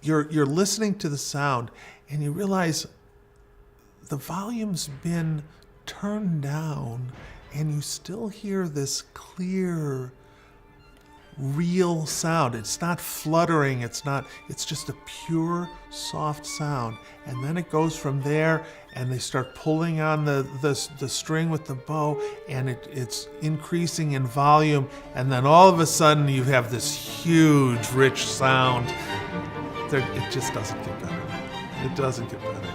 you're listening to the sound and you realize the volume's been turned down and you still hear this clear, real sound. It's not fluttering, it's just a pure, soft sound. And then it goes from there and they start pulling on the string with the bow and it's increasing in volume. And then all of a sudden you have this huge, rich sound. It just doesn't get better. It doesn't get better.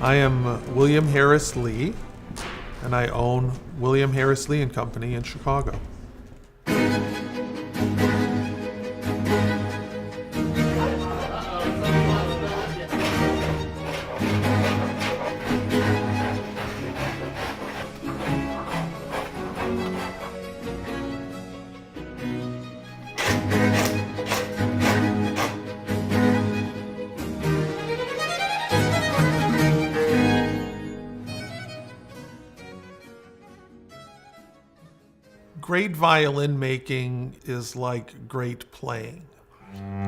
I am William Harris Lee, and I own William Harris Lee and Company in Chicago. Great violin making is like great playing.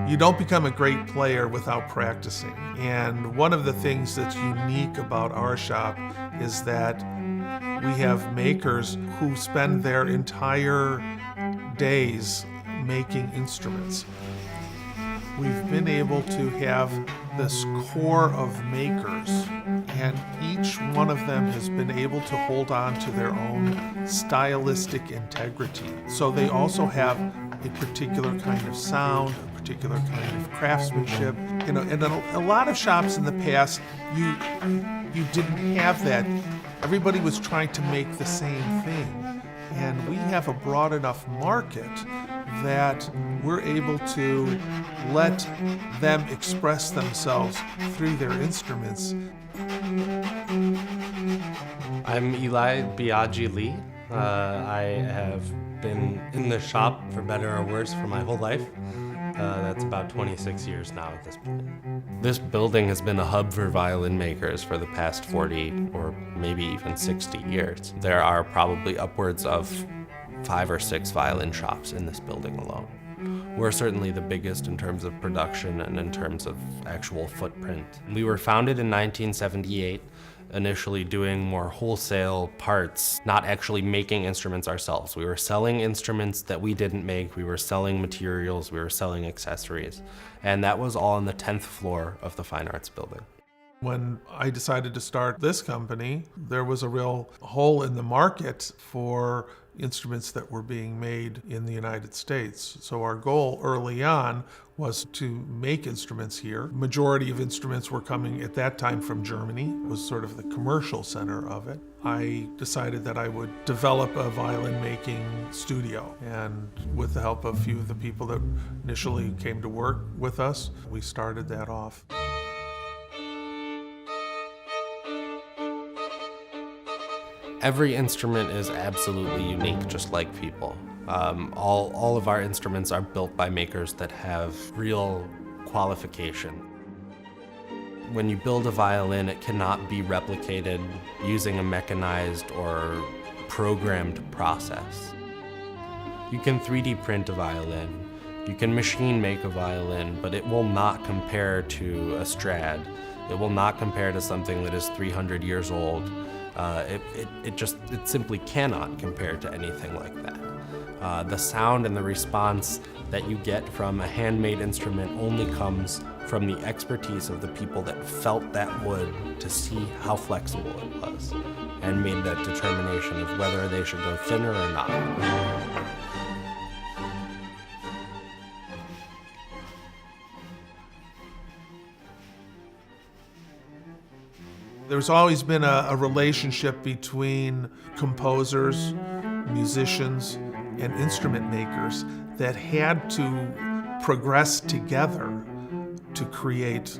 You don't become a great player without practicing. And one of the things that's unique about our shop is that we have makers who spend their entire days making instruments. We've been able to have this core of makers, and each one of them has been able to hold on to their own stylistic integrity. So they also have a particular kind of sound, a particular kind of craftsmanship. And in a lot of shops in the past, you didn't have that. Everybody was trying to make the same thing. And we have a broad enough market that we're able to let them express themselves through their instruments. I'm Eli Biaggi Lee. I have been in the shop, for better or worse, for my whole life. That's about 26 years now at this point. This building has been a hub for violin makers for the past 40 or maybe even 60 years. There are probably upwards of 5 or 6 violin shops in this building alone. We're certainly the biggest in terms of production and in terms of actual footprint. We were founded in 1978, initially doing more wholesale parts, not actually making instruments ourselves. We were selling instruments that we didn't make, we were selling materials, we were selling accessories, and that was all on the 10th floor of the Fine Arts Building. When I decided to start this company, there was a real hole in the market for instruments that were being made in the United States. So our goal early on was to make instruments here. Majority of instruments were coming at that time from Germany. It was sort of the commercial center of it. I decided that I would develop a violin making studio, and with the help of a few of the people that initially came to work with us, we started that off. Every instrument is absolutely unique, just like people. All of our instruments are built by makers that have real qualification. When you build a violin, it cannot be replicated using a mechanized or programmed process. You can 3D print a violin, you can machine make a violin, but it will not compare to a Strad. It will not compare to something that is 300 years old. It simply cannot compare to anything like that. The sound and the response that you get from a handmade instrument only comes from the expertise of the people that felt that wood to see how flexible it was and made that determination of whether they should go thinner or not. There's always been a relationship between composers, musicians, and instrument makers that had to progress together to create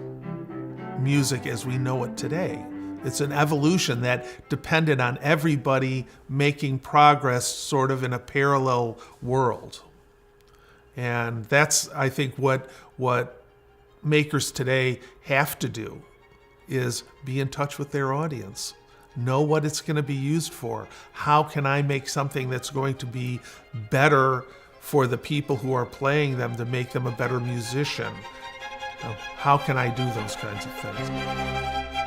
music as we know it today. It's an evolution that depended on everybody making progress sort of in a parallel world. And that's, I think, what makers today have to do, is be in touch with their audience. Know what it's going to be used for. How can I make something that's going to be better for the people who are playing them to make them a better musician. How can I do those kinds of things?